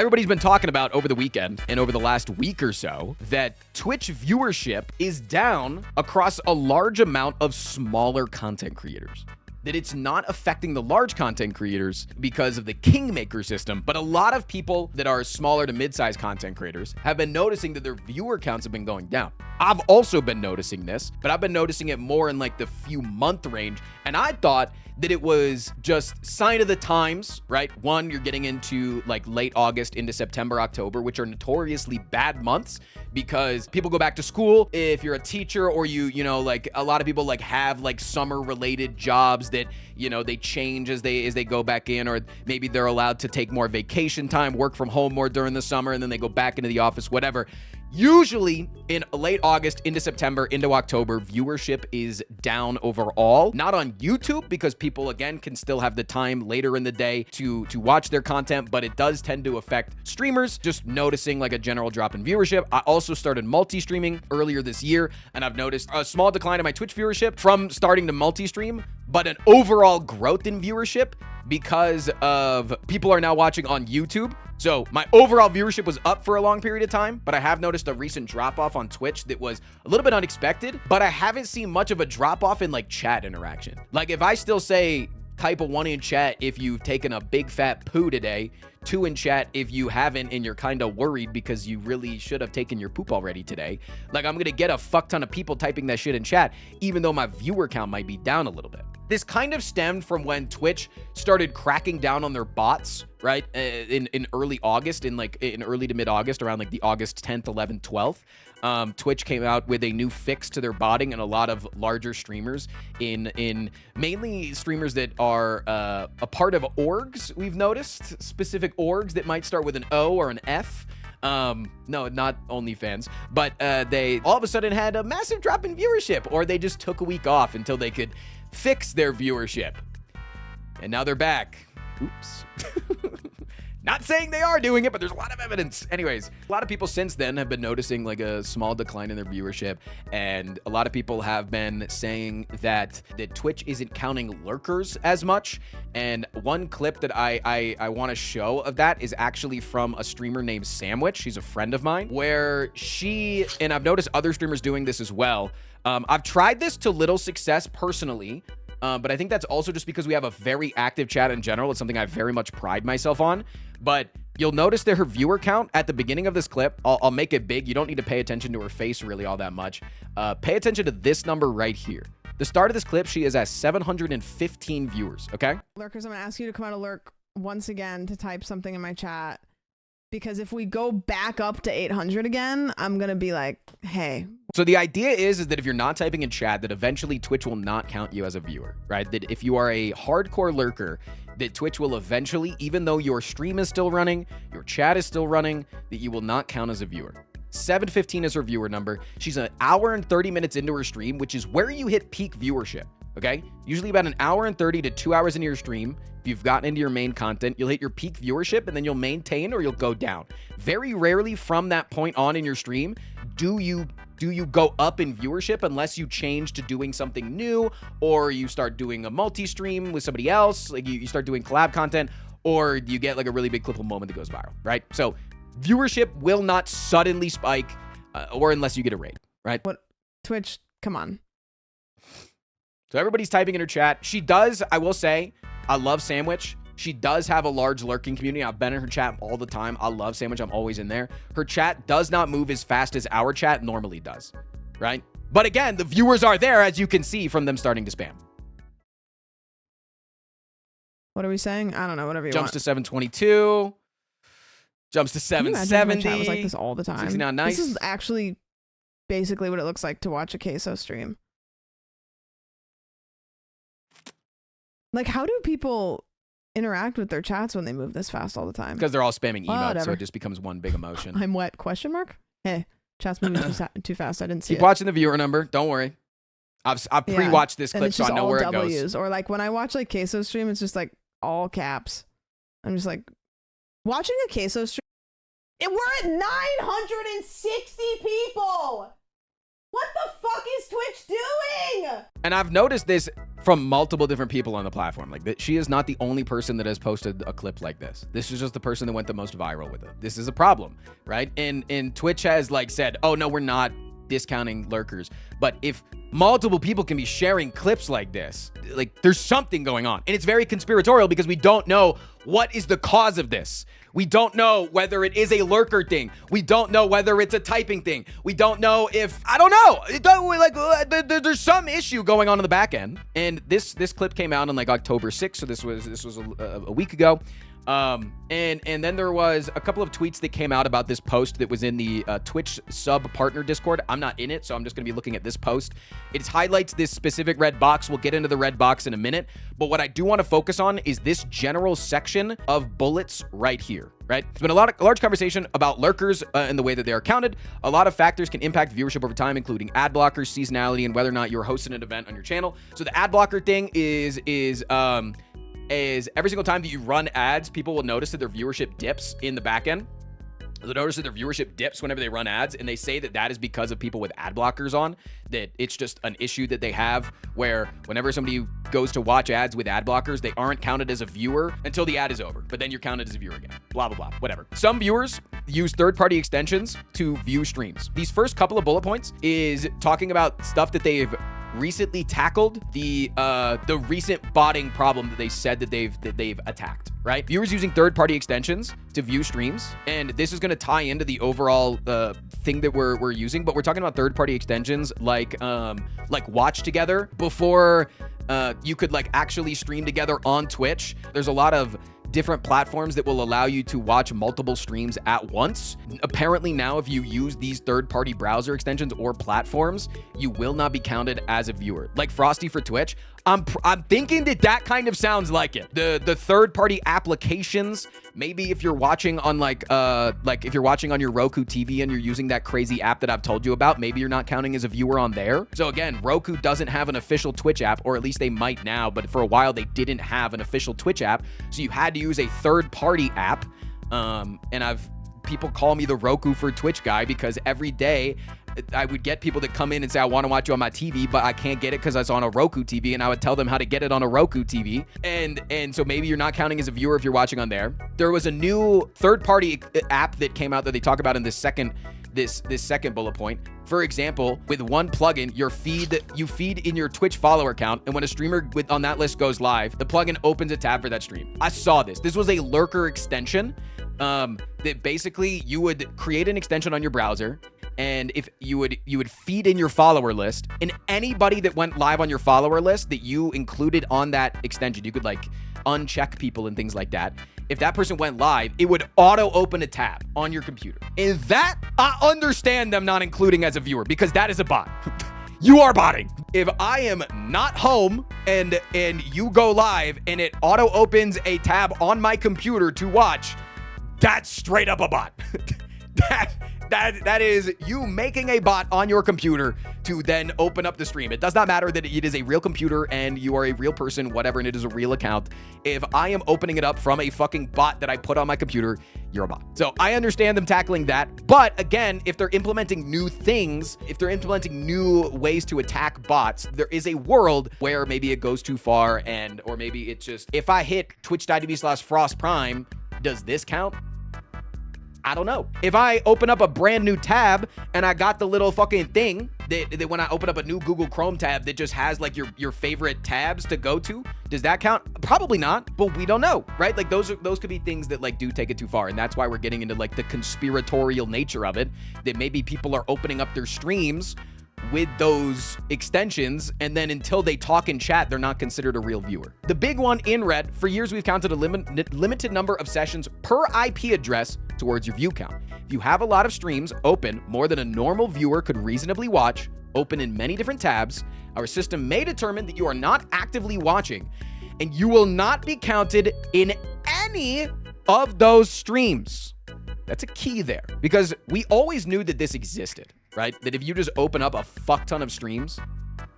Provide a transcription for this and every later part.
Everybody's been talking about over the weekend and over the last week or so that Twitch viewership is down across a large amount of smaller content creators. That it's not affecting the large content creators because of the kingmaker system, but a lot of people that are smaller to mid-sized content creators have been noticing that their viewer counts have been going down. I've also been noticing this, but I've been noticing it more in like the few month range, and I thought that it was just sign of the times, right? One, you're getting into like late August into September, October, which are notoriously bad months because people go back to school. If you're a teacher or you know, like a lot of people like have like summer related jobs that, you know, they change as they go back in, or maybe they're allowed to take more vacation time, work from home more during the summer, and then they go back into the office, whatever. Usually in late August into September into October, viewership is down overall. Not on YouTube because people, again, can still have the time later in the day to watch their content, but it does tend to affect streamers. Just noticing like a general drop in viewership. I also started multi-streaming earlier this year, and I've noticed a small decline in my Twitch viewership from starting to multi-stream, but an overall growth in viewership because of people are now watching on YouTube. So my overall viewership was up for a long period of time, but I have noticed a recent drop off on Twitch that was a little bit unexpected, but I haven't seen much of a drop off in like chat interaction. Like if I still say type a 1 in chat if you've taken a big fat poo today, 2 in chat if you haven't and you're kind of worried because you really should have taken your poop already today. Like I'm gonna get a fuck ton of people typing that shit in chat, even though my viewer count might be down a little bit. This kind of stemmed from when Twitch started cracking down on their bots, right? In early August, in early to mid-August, around like the August 10th, 11th, 12th. Twitch came out with a new fix to their botting, and a lot of larger streamers in mainly streamers that are a part of orgs, we've noticed, specific orgs that might start with an O or an F. No, not OnlyFans, but they all of a sudden had a massive drop in viewership, or they just took a week off until they could fix their viewership. And now they're back. Oops. Not saying they are doing it, but there's a lot of evidence. Anyways, a lot of people since then have been noticing like a small decline in their viewership, and a lot of people have been saying that Twitch isn't counting lurkers as much. And one clip that I want to show of that is actually from a streamer named Sandwich. She's a friend of mine, where she, and I've noticed other streamers doing this as well. I've tried this to little success personally, but I think that's also just because we have a very active chat in general. It's something I very much pride myself on. But you'll notice that her viewer count at the beginning of this clip, I'll make it big. You don't need to pay attention to her face really all that much. Pay attention to this number right here. The start of this clip, she is at 715 viewers, okay? Lurkers, I'm gonna ask you to come out of lurk once again to type something in my chat. Because if we go back up to 800 again, I'm gonna be like, hey. So the idea is that if you're not typing in chat, that eventually Twitch will not count you as a viewer, right? That if you are a hardcore lurker, that Twitch will eventually, even though your stream is still running, your chat is still running, that you will not count as a viewer. 715 is her viewer number. She's an hour and 30 minutes into her stream, which is where you hit peak viewership, okay? Usually about an hour and 30 to 2 hours into your stream, if you've gotten into your main content, you'll hit your peak viewership and then you'll maintain or you'll go down. Very rarely from that point on in your stream do you go up in viewership unless you change to doing something new, or you start doing a multi-stream with somebody else, like you start doing collab content, or you get like a really big clippable moment that goes viral, right? So viewership will not suddenly spike, or unless you get a raid, right? What? Twitch, come on. So everybody's typing in her chat. She does, I will say, I love Sandwich. She does have a large lurking community. I've been in her chat all the time. I love Sandwich. I'm always in there. Her chat does not move as fast as our chat normally does, right? But again, the viewers are there, as you can see from them starting to spam. What are we saying? I don't know, whatever you Jumps want. to 722. Jumps to 770. Chat was like this all the time. 69, nice. This is actually basically what it looks like to watch a queso stream. Like, how do people interact with their chats when they move this fast all the time? Because they're all spamming emotes, Whatever. so it just becomes one big emotion. I'm wet, question mark? Hey, chat's moving too fast. I didn't see Keep it. watching the viewer number. Don't worry. I've pre-watched this clip, so I know where it goes. Or like when I watch like queso stream, it's just like all caps. I'm just like, watching a queso stream. We're at 960 people. What the fuck is Twitch doing? And I've noticed this from multiple different people on the platform. Like, she is not the only person that has posted a clip like this. This is just the person that went the most viral with it. This is a problem, right? And Twitch has like said, oh no, we're not discounting lurkers. But if multiple people can be sharing clips like this, like, there's something going on. And it's very conspiratorial because we don't know what is the cause of this. We don't know whether it is a lurker thing. We don't know whether it's a typing thing. We don't know if, I don't know. There's some issue going on in the back end. And this clip came out on like October 6th. So this was a week ago. And then there was a couple of tweets that came out about this post that was in the Twitch sub partner Discord. I'm not in it, so I'm just going to be looking at this post. It highlights this specific red box. We'll get into the red box in a minute. But what I do want to focus on is this general section of bullets right here, right? There's been a large conversation about lurkers and the way that they are counted. A lot of factors can impact viewership over time, including ad blockers, seasonality, and whether or not you're hosting an event on your channel. So the ad blocker thing is every single time that you run ads, people will notice that their viewership dips in the back end. They'll notice that their viewership dips whenever they run ads, and they say that that is because of people with ad blockers on, that it's just an issue that they have where whenever somebody goes to watch ads with ad blockers, they aren't counted as a viewer until the ad is over, but then you're counted as a viewer again, blah, blah, blah, whatever. Some viewers use third-party extensions to view streams. These first couple of bullet points is talking about stuff that they've recently tackled, the recent botting problem that they said that they've attacked, right? Viewers using third-party extensions to view streams, and this is going to tie into the overall thing that we're using, but we're talking about third-party extensions like Watch Together before you could like actually stream together on Twitch. There's a lot of different platforms that will allow you to watch multiple streams at once. Apparently now, if you use these third-party browser extensions or platforms, you will not be counted as a viewer. Like Frosty for Twitch, I'm thinking that kind of sounds like it. The third-party applications, maybe if you're watching on like if you're watching on your Roku TV and you're using that crazy app that I've told you about, maybe you're not counting as a viewer on there. So again, Roku doesn't have an official Twitch app, or at least they might now, but for a while they didn't have an official Twitch app. So you had to use a third-party app. And people call me the Roku for Twitch guy because every day I would get people that come in and say, I want to watch you on my TV, but I can't get it because it's on a Roku TV, and I would tell them how to get it on a Roku TV. And so maybe you're not counting as a viewer if you're watching on there. There was a new third-party app that came out that they talk about in this second bullet point. For example, with one plugin, you feed in your Twitch follower count, and when a streamer on that list goes live, the plugin opens a tab for that stream. I saw this. This was a lurker extension that basically you would create an extension on your browser, and if you would feed in your follower list, and anybody that went live on your follower list that you included on that extension, you could like uncheck people and things like that. If that person went live, it would auto open a tab on your computer. And that, I understand them not including as a viewer, because that is a bot. You are botting. If I am not home and you go live and it auto opens a tab on my computer to watch, that's straight up a bot. That is you making a bot on your computer to then open up the stream. It does not matter that it is a real computer and you are a real person, whatever, and it is a real account. If I am opening it up from a fucking bot that I put on my computer, you're a bot. So I understand them tackling that. But again, if they're implementing new things, if they're implementing new ways to attack bots, there is a world where maybe it goes too far, or maybe it's just, if I hit twitch.tv/frostprime, does this count? I don't know. If I open up a brand new tab and I got the little fucking thing that when I open up a new Google Chrome tab that just has like your favorite tabs to go to, does that count? Probably not, but we don't know, right? Like those could be things that like do take it too far. And that's why we're getting into like the conspiratorial nature of it, that maybe people are opening up their streams with those extensions, and then until they talk in chat, they're not considered a real viewer. The big one in red, for years we've counted a limited number of sessions per IP address towards your view count. If you have a lot of streams open, more than a normal viewer could reasonably watch, open in many different tabs, our system may determine that you are not actively watching, and you will not be counted in any of those streams. That's a key there, because we always knew that this existed, right? That if you just open up a fuck ton of streams,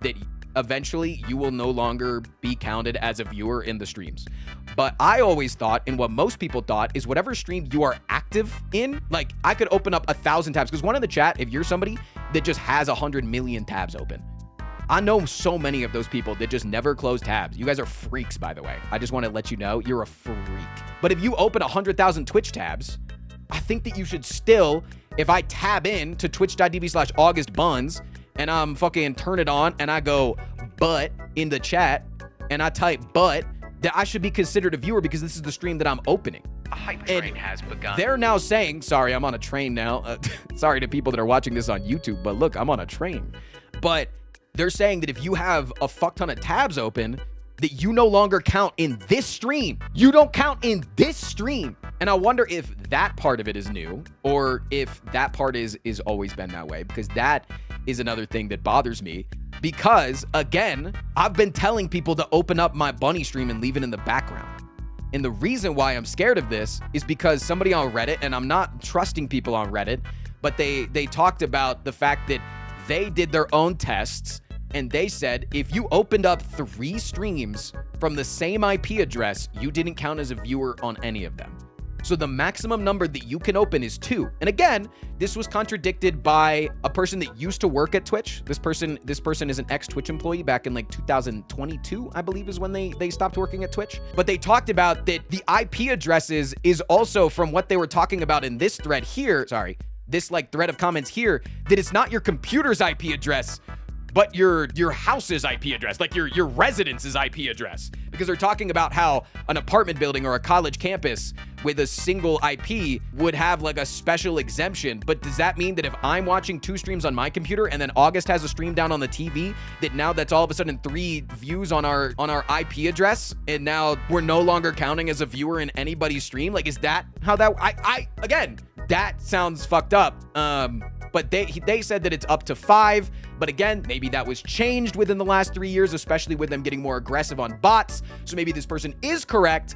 that eventually you will no longer be counted as a viewer in the streams. But I always thought, and what most people thought, is whatever stream you are active in, like I could open up 1,000 tabs, because one in the chat, if you're somebody that just has 100 million tabs open. I know so many of those people that just never close tabs. You guys are freaks, by the way. I just want to let you know you're a freak. But if you open 100,000 Twitch tabs, I think that you should still, if I tab in to twitch.tv/AugustBuns and I'm fucking turn it on and I go but in the chat and I type but, that I should be considered a viewer because this is the stream that I'm opening. A hype train has begun. They're now saying, sorry, I'm on a train now. Sorry to people that are watching this on YouTube, but look, I'm on a train. But they're saying that if you have a fuck ton of tabs open, that you no longer count in this stream. You don't count in this stream. And I wonder if that part of it is new or if that part is always been that way, because that is another thing that bothers me. Because again, I've been telling people to open up my bunny stream and leave it in the background. And the reason why I'm scared of this is because somebody on Reddit, and I'm not trusting people on Reddit, but they talked about the fact that they did their own tests. And they said, if you opened up 3 streams from the same IP address, you didn't count as a viewer on any of them. So the maximum number that you can open is 2. And again, this was contradicted by a person that used to work at Twitch. This person is an ex-Twitch employee back in like 2022, I believe is when they stopped working at Twitch. But they talked about that the IP addresses is also from what they were talking about in this thread here. Sorry, this like thread of comments here, that it's not your computer's IP address, but your house's IP address, like your residence's IP address. Because they're talking about how an apartment building or a college campus with a single IP would have like a special exemption. But does that mean that if I'm watching 2 streams on my computer and then August has a stream down on the TV, that now that's all of a sudden 3 views on our IP address, and now we're no longer counting as a viewer in anybody's stream? Like, is that how that, again, that sounds fucked up. But they said that it's up to 5. But again, maybe that was changed within the last 3 years, especially with them getting more aggressive on bots. So maybe this person is correct,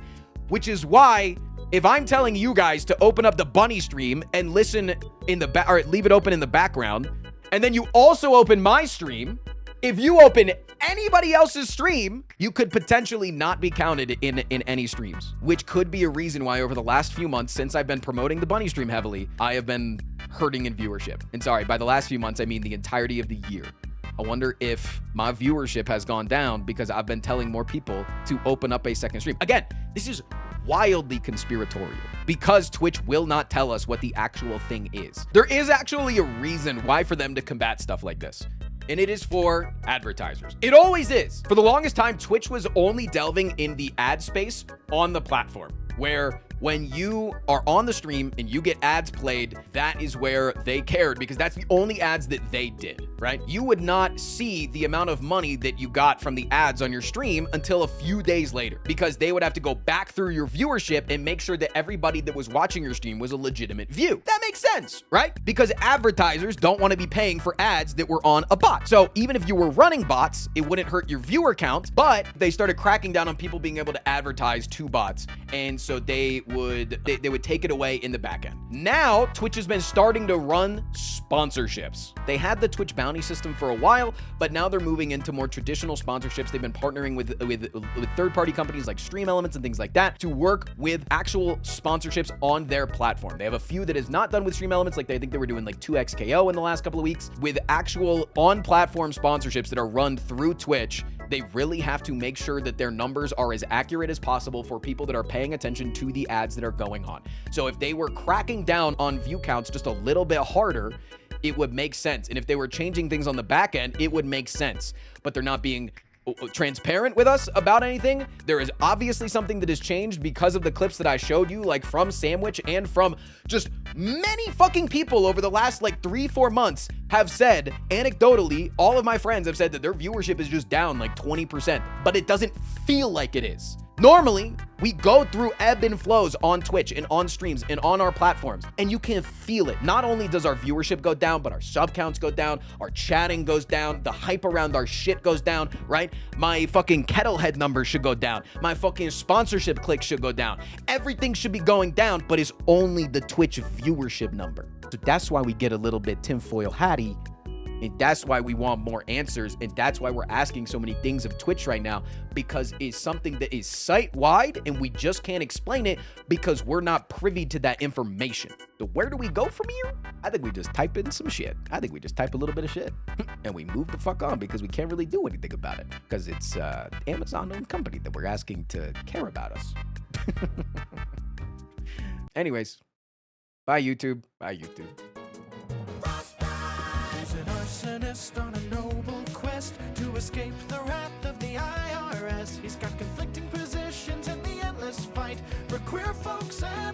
which is why if I'm telling you guys to open up the bunny stream and listen in the or leave it open in the background, and then you also open my stream, if you open anybody else's stream, you could potentially not be counted in any streams, which could be a reason why over the last few months, since I've been promoting the bunny stream heavily, I have been hurting in viewership. And sorry, by the last few months, I mean the entirety of the year. I wonder if my viewership has gone down because I've been telling more people to open up a second stream. Again, this is wildly conspiratorial because Twitch will not tell us what the actual thing is. There is actually a reason why for them to combat stuff like this, and it is for advertisers. It always is. For the longest time, Twitch was only delving in the ad space on the platform, where when you are on the stream and you get ads played, that is where they cared because that's the only ads that they did, right? You would not see the amount of money that you got from the ads on your stream until a few days later because they would have to go back through your viewership and make sure that everybody that was watching your stream was a legitimate view. That makes sense, right? Because advertisers don't want to be paying for ads that were on a bot. So even if you were running bots, it wouldn't hurt your viewer count, but they started cracking down on people being able to advertise to bots. And so they would take it away in the back end. Now, Twitch has been starting to run sponsorships. They had the Twitch bounty system for a while, but now they're moving into more traditional sponsorships. They've been partnering with third-party companies like Stream Elements and things like that to work with actual sponsorships on their platform. They have a few that is not done with Stream Elements, like I think they were doing like 2XKO in the last couple of weeks, with actual on-platform sponsorships that are run through Twitch. They really have to make sure that their numbers are as accurate as possible for people that are paying attention to the ads that are going on. So if they were cracking down on view counts just a little bit harder, it would make sense. And if they were changing things on the back end, it would make sense. But they're not being transparent with us about anything. There is obviously something that has changed because of the clips that I showed you, like from Sandwich and from just many fucking people over the last like 3-4 months have said, anecdotally, all of my friends have said that their viewership is just down like 20%, but it doesn't feel like it is. Normally, we go through ebb and flows on Twitch and on streams and on our platforms, and you can feel it. Not only does our viewership go down, but our sub counts go down, our chatting goes down, the hype around our shit goes down, right? My fucking Kettlehead numbers should go down. My fucking sponsorship clicks should go down. Everything should be going down, but it's only the Twitch viewership number. So that's why we get a little bit tinfoil hatty And that's why we want more answers. And that's why we're asking so many things of Twitch right now, because it's something that is site-wide and we just can't explain it because we're not privy to that information. So where do we go from here? I think we just type in some shit. I think we just type a little bit of shit and we move the fuck on because we can't really do anything about it because it's Amazon-owned company that we're asking to care about us. Anyways, bye YouTube. Bye YouTube. He's an arsonist on a noble quest to escape the wrath of the IRS. He's got conflicting positions in the endless fight for queer folks and